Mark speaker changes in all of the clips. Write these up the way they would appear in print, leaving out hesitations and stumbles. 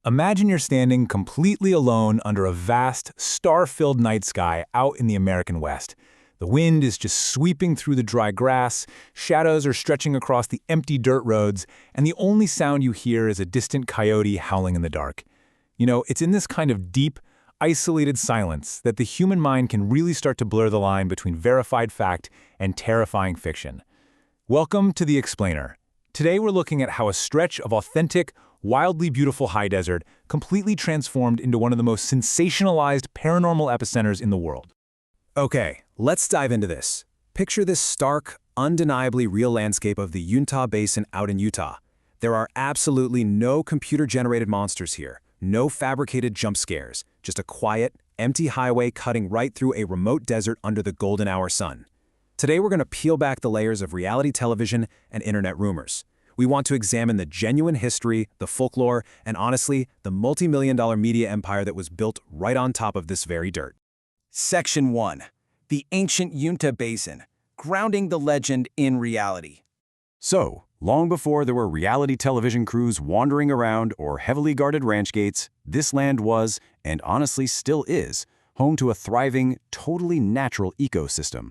Speaker 1: Imagine you're standing completely alone under a vast, star-filled night sky out in the American West. The wind is just sweeping through the dry grass, shadows are stretching across the empty dirt roads, and the only sound you hear is a distant coyote howling in the dark. It's in this kind of deep, isolated silence that the human mind can really start to blur the line between verified fact and terrifying fiction. Welcome to The Explainer. Today we're looking at how a stretch of authentic, wildly beautiful high desert completely transformed into one of the most sensationalized paranormal epicenters in the world.
Speaker 2: Okay, let's dive into this. Picture this stark, undeniably real landscape of the Uintah Basin out in Utah. There are absolutely no computer-generated monsters here, no fabricated jump scares, just a quiet, empty highway cutting right through a remote desert under the golden hour sun. Today we're going to peel back the layers of reality television and internet rumors. We want to examine the genuine history, the folklore, and honestly, the multi-million-dollar media empire that was built right on top of this very dirt.
Speaker 3: Section 1. The Ancient Uintah Basin, Grounding the Legend in Reality.
Speaker 4: So, long before there were reality television crews wandering around or heavily guarded ranch gates, this land was, and honestly still is, home to a thriving, totally natural ecosystem.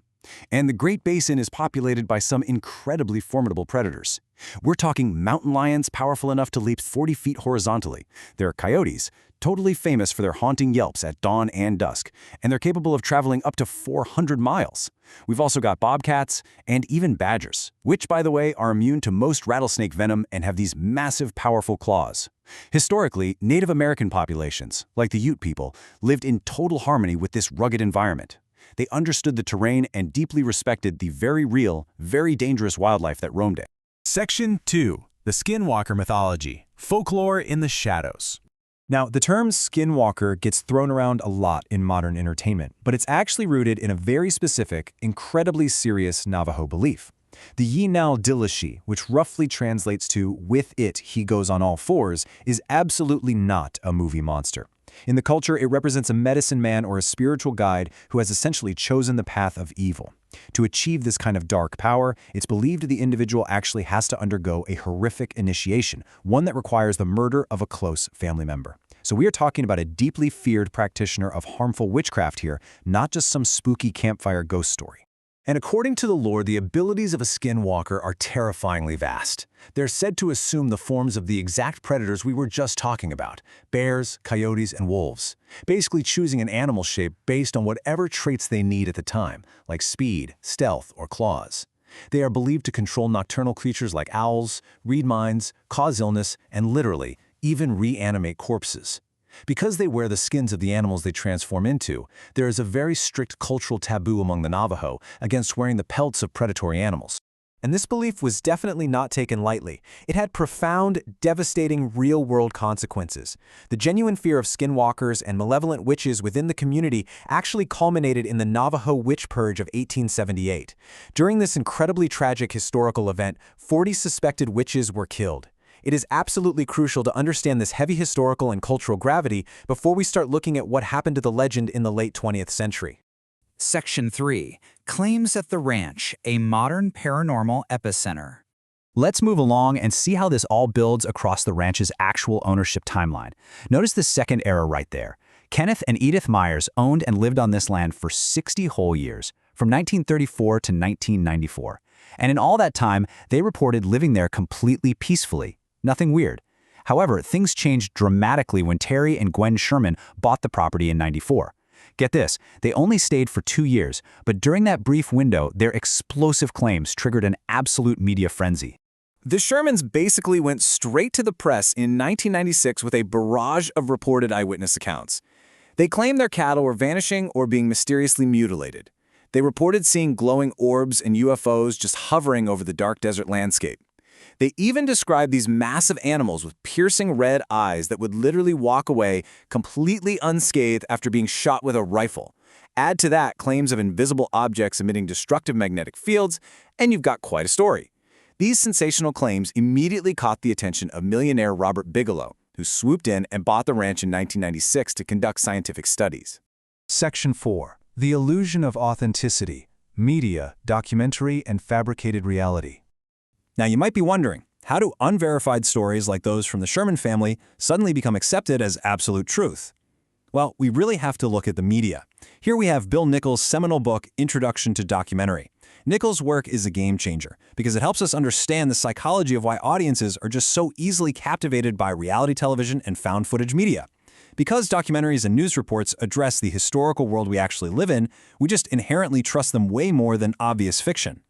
Speaker 4: And the Great Basin is populated by some incredibly formidable predators. We're talking mountain lions powerful enough to leap 40 feet horizontally. There are coyotes, totally famous for their haunting yelps at dawn and dusk, and they're capable of traveling up to 400 miles. We've also got bobcats and even badgers, which, by the way, are immune to most rattlesnake venom and have these massive, powerful claws. Historically, Native American populations, like the Ute people, lived in total harmony with this rugged environment. They understood the terrain and deeply respected the very real, very dangerous wildlife that roamed it.
Speaker 2: Section 2. The Skinwalker Mythology, Folklore in the Shadows. Now, the term skinwalker gets thrown around a lot in modern entertainment, but it's actually rooted in a very specific, incredibly serious Navajo belief. The Yinal-Dilashi, which roughly translates to "with it, he goes on all fours," is absolutely not a movie monster. In the culture, it represents a medicine man or a spiritual guide who has essentially chosen the path of evil. To achieve this kind of dark power, it's believed the individual actually has to undergo a horrific initiation, one that requires the murder of a close family member. So we are talking about a deeply feared practitioner of harmful witchcraft here, not just some spooky campfire ghost story. And according to the lore, the abilities of a skinwalker are terrifyingly vast. They're said to assume the forms of the exact predators we were just talking about: bears, coyotes, and wolves, basically choosing an animal shape based on whatever traits they need at the time, like speed, stealth, or claws. They are believed to control nocturnal creatures like owls, read minds, cause illness, and literally, even reanimate corpses. Because they wear the skins of the animals they transform into, there is a very strict cultural taboo among the Navajo against wearing the pelts of predatory animals. And this belief was definitely not taken lightly. It had profound, devastating, real-world consequences. The genuine fear of skinwalkers and malevolent witches within the community actually culminated in the Navajo Witch Purge of 1878. During this incredibly tragic historical event, 40 suspected witches were killed. It is absolutely crucial to understand this heavy historical and cultural gravity before we start looking at what happened to the legend in the late 20th century.
Speaker 3: Section 3. Claims at the Ranch, a Modern Paranormal Epicenter.
Speaker 2: Let's move along and see how this all builds across the ranch's actual ownership timeline. Notice the second era right there. Kenneth and Edith Myers owned and lived on this land for 60 whole years, from 1934 to 1994. And in all that time, they reported living there completely peacefully. Nothing weird. However, things changed dramatically when Terry and Gwen Sherman bought the property in '94. Get this, they only stayed for 2 years, but during that brief window, their explosive claims triggered an absolute media frenzy. The Shermans basically went straight to the press in 1996 with a barrage of reported eyewitness accounts. They claimed their cattle were vanishing or being mysteriously mutilated. They reported seeing glowing orbs and UFOs just hovering over the dark desert landscape. They even described these massive animals with piercing red eyes that would literally walk away completely unscathed after being shot with a rifle. Add to that claims of invisible objects emitting destructive magnetic fields, and you've got quite a story. These sensational claims immediately caught the attention of millionaire Robert Bigelow, who swooped in and bought the ranch in 1996 to conduct scientific studies.
Speaker 1: Section 4. The Illusion of Authenticity, Media, Documentary, and Fabricated Reality.
Speaker 2: Now you might be wondering, How do unverified stories like those from the Sherman family suddenly become accepted as absolute truth? Well, we really have to look at the media. Here we have Bill Nichols' seminal book, Introduction to Documentary. Nichols' work is a game changer because it helps us understand the psychology of why audiences are just so easily captivated by reality television and found footage media. Because documentaries and news reports address the historical world we actually live in, we just inherently trust them way more than obvious fiction.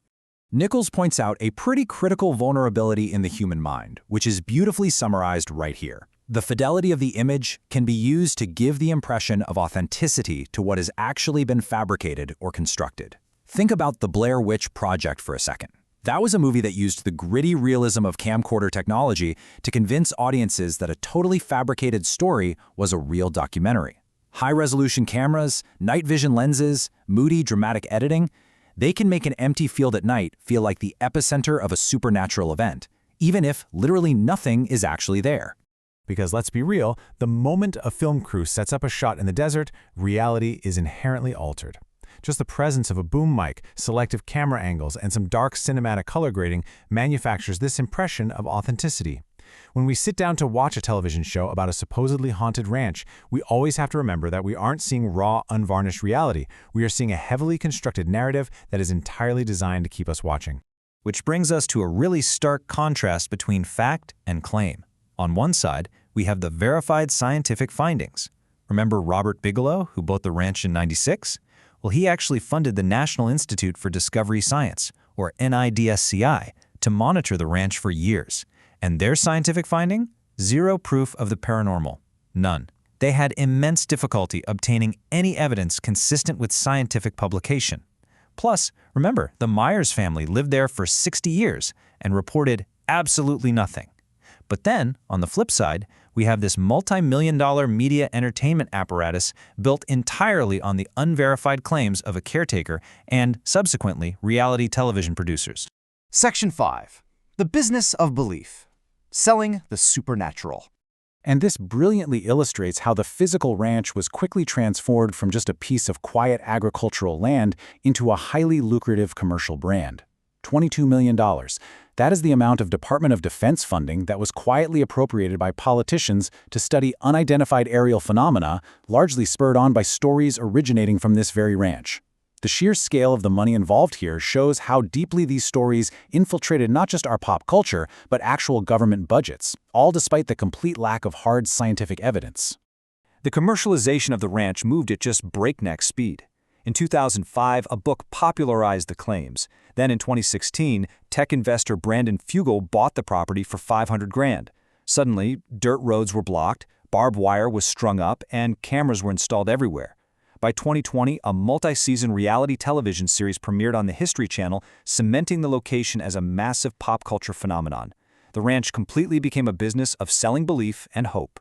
Speaker 1: Nichols points out a pretty critical vulnerability in the human mind, which is beautifully summarized right here. The fidelity of the image can be used to give the impression of authenticity to what has actually been fabricated or constructed. Think about the Blair Witch Project for a second. That was a movie that used the gritty realism of camcorder technology to convince audiences that a totally fabricated story was a real documentary. High-resolution cameras, night vision lenses, moody, dramatic editing, they can make an empty field at night feel like the epicenter of a supernatural event, even if literally nothing is actually there.
Speaker 2: Because let's be real, the moment a film crew sets up a shot in the desert, reality is inherently altered. Just the presence of a boom mic, selective camera angles, and some dark cinematic color grading manufactures this impression of authenticity. When we sit down to watch a television show about a supposedly haunted ranch, we always have to remember that we aren't seeing raw, unvarnished reality. We are seeing a heavily constructed narrative that is entirely designed to keep us watching.
Speaker 1: Which brings us to a really stark contrast between fact and claim. On one side, we have the verified scientific findings. Remember Robert Bigelow, who bought the ranch in '96? Well, he actually funded the National Institute for Discovery Science, or NIDSCI, to monitor the ranch for years. And their scientific finding? Zero proof of the paranormal. None. They had immense difficulty obtaining any evidence consistent with scientific publication. Plus, remember, the Myers family lived there for 60 years and reported absolutely nothing. But then, on the flip side, we have this multi-million-dollar media entertainment apparatus built entirely on the unverified claims of a caretaker and, subsequently, reality television producers.
Speaker 3: Section 5. The Business of Belief. Selling the Supernatural.
Speaker 1: And this brilliantly illustrates how the physical ranch was quickly transformed from just a piece of quiet agricultural land into a highly lucrative commercial brand. $22 million. That is the amount of Department of Defense funding that was quietly appropriated by politicians to study unidentified aerial phenomena, largely spurred on by stories originating from this very ranch. The sheer scale of the money involved here shows how deeply these stories infiltrated not just our pop culture, but actual government budgets, all despite the complete lack of hard scientific evidence.
Speaker 2: The commercialization of the ranch moved at just breakneck speed. In 2005, a book popularized the claims. Then in 2016, tech investor Brandon Fugel bought the property for $500,000. Suddenly, dirt roads were blocked, barbed wire was strung up, and cameras were installed everywhere. By 2020, a multi-season reality television series premiered on the History Channel, cementing the location as a massive pop culture phenomenon. The ranch completely became a business of selling belief and hope.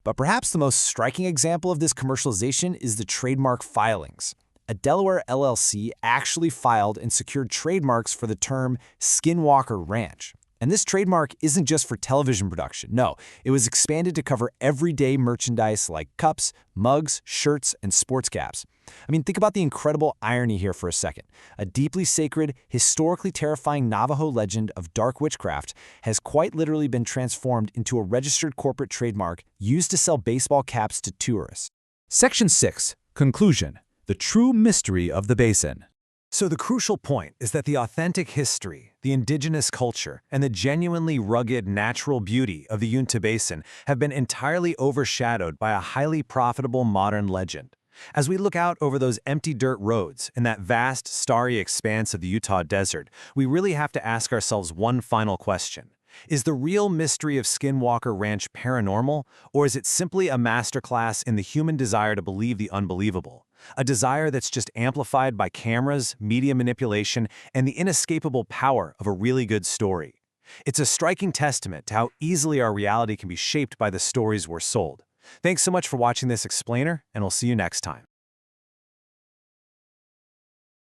Speaker 3: But perhaps the most striking example of this commercialization is the trademark filings. A Delaware LLC actually filed and secured trademarks for the term Skinwalker Ranch. And this trademark isn't just for television production. No, it was expanded to cover everyday merchandise like cups, mugs, shirts, and sports caps. I mean, think about the incredible irony here for a second. A deeply sacred, historically terrifying Navajo legend of dark witchcraft has quite literally been transformed into a registered corporate trademark used to sell baseball caps to tourists.
Speaker 2: Section 6. Conclusion. The true mystery of the basin.
Speaker 3: So the crucial point is that the authentic history, the indigenous culture, and the genuinely rugged natural beauty of the Uinta Basin have been entirely overshadowed by a highly profitable modern legend. As we look out over those empty dirt roads and that vast, starry expanse of the Utah desert, we really have to ask ourselves one final question. Is the real mystery of Skinwalker Ranch paranormal, or is it simply a masterclass in the human desire to believe the unbelievable? A desire that's just amplified by cameras, media manipulation, and the inescapable power of a really good story. It's a striking testament to how easily our reality can be shaped by the stories we're sold. Thanks so much for watching this explainer, and we'll see you next time.